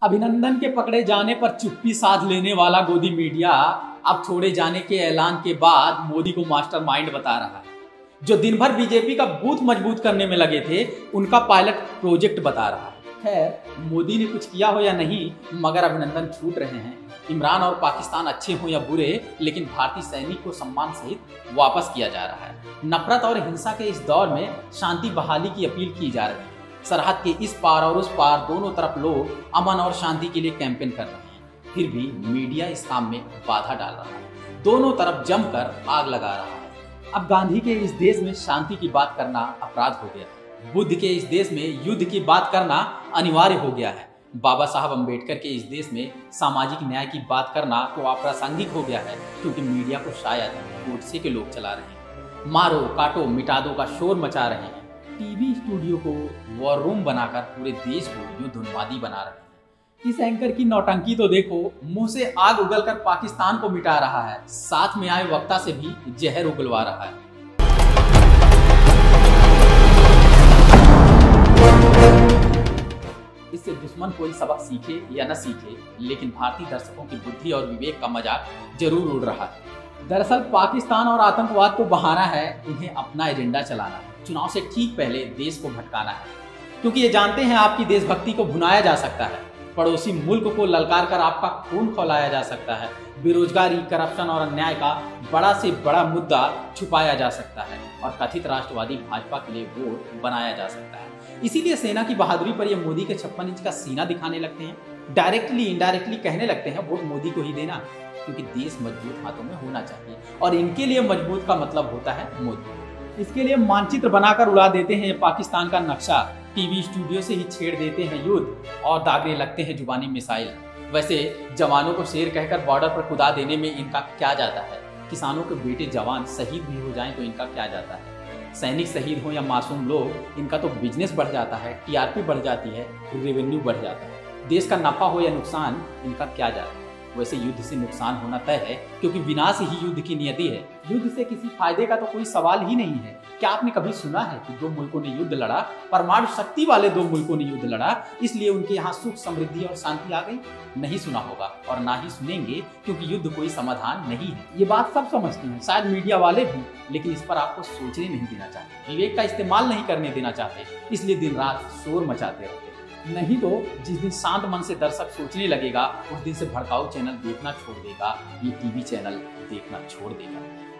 अभिनंदन के पकड़े जाने पर चुप्पी साध लेने वाला गोदी मीडिया अब छोड़े जाने के ऐलान के बाद मोदी को मास्टरमाइंड बता रहा है। जो दिन भर बीजेपी का बूथ मजबूत करने में लगे थे, उनका पायलट प्रोजेक्ट बता रहा है। खैर, मोदी ने कुछ किया हो या नहीं, मगर अभिनंदन छूट रहे हैं। इमरान और पाकिस्तान अच्छे हों या बुरे, लेकिन भारतीय सैनिक को सम्मान सहित वापस किया जा रहा है। नफरत और हिंसा के इस दौर में शांति बहाली की अपील की जा रही है। सरहद के इस पार और उस पार दोनों तरफ लोग अमन और शांति के लिए कैंपेन कर रहे हैं। फिर भी मीडिया इस काम में बाधा डाल रहा है, दोनों तरफ जमकर आग लगा रहा है। अब गांधी के इस देश में शांति की बात करना अपराध हो गया है। बुद्ध के इस देश में युद्ध की बात करना अनिवार्य हो गया है। बाबा साहब अम्बेडकर के इस देश में सामाजिक न्याय की बात करना तो अप्रासंगिक हो गया है, क्योंकि मीडिया को शायद गोडसे के लोग चला रहे हैं। मारो काटो मिटा दो का शोर मचा रहे हैं। टीवी स्टूडियो को वॉर रूम बनाकर पूरे देश को युद्धोन्मादी बना रहे हैं। इस एंकर की नौटंकी तो देखो, मुंह से आग उगलकर पाकिस्तान को मिटा रहा है, साथ में आए वक्ता से भी जहर उगलवा रहा है। इससे दुश्मन कोई सबक सीखे या न सीखे, लेकिन भारतीय दर्शकों की बुद्धि और विवेक का मजाक जरूर उड़ रहा है। दरअसल पाकिस्तान और आतंकवाद को बहाना है, इन्हें अपना एजेंडा चलाना है। चुनाव से ठीक पहले देश को भटकाना है, क्योंकि ये जानते हैं आपकी देशभक्ति को भुनाया जा सकता है। पड़ोसी मुल्क को ललकार कर आपका खून खौलाया जा सकता है। बेरोजगारी, करप्शन और अन्याय का बड़ा से बड़ा मुद्दा छुपाया जा सकता है और कथित राष्ट्रवादी भाजपा के लिए वोट बनाया जा सकता है। इसीलिए सेना की बहादुरी पर ये मोदी के 56 इंच का सीना दिखाने लगते हैं। डायरेक्टली इनडायरेक्टली कहने लगते हैं वोट मोदी को ही देना, क्योंकि देश मजबूत हाथों में होना चाहिए और इनके लिए मजबूत का मतलब होता है मोदी। इसके लिए मानचित्र बनाकर उड़ा देते हैं पाकिस्तान का नक्शा, टीवी स्टूडियो से ही छेड़ देते हैं युद्ध और दागने लगते हैं जुबानी मिसाइल। वैसे जवानों को शेर कहकर बॉर्डर पर कुदा देने में इनका क्या जाता है? किसानों के बेटे जवान शहीद भी हो जाएं तो इनका क्या जाता है? सैनिक शहीद हो या मासूम लोग, इनका तो बिजनेस बढ़ जाता है, टीआरपी बढ़ जाती है, रेवेन्यू बढ़ जाता है। देश का नफा हो या नुकसान, इनका क्या जाता है? वैसे युद्ध से नुकसान होना तय है, क्योंकि विनाश ही युद्ध की नियति है। युद्ध से किसी फायदे का तो कोई सवाल ही नहीं है। क्या आपने कभी सुना है कि दो मुल्कों ने युद्ध लड़ा, परमाणु शक्ति वाले दो मुल्कों ने युद्ध लड़ा, इसलिए उनके यहाँ सुख समृद्धि और शांति आ गई? नहीं सुना होगा और ना ही सुनेंगे, क्योंकि युद्ध कोई समाधान नहीं है। ये बात सब समझते हैं, शायद मीडिया वाले भी, लेकिन इस पर आपको सोचने नहीं देना चाहते, विवेक का इस्तेमाल नहीं करने देना चाहते, इसलिए दिन रात शोर मचाते रहते हैं। नहीं तो जिस दिन शांत मन से दर्शक सोचने लगेगा, उस दिन से भड़काऊ चैनल देखना छोड़ देगा, ये टीवी चैनल देखना छोड़ देगा।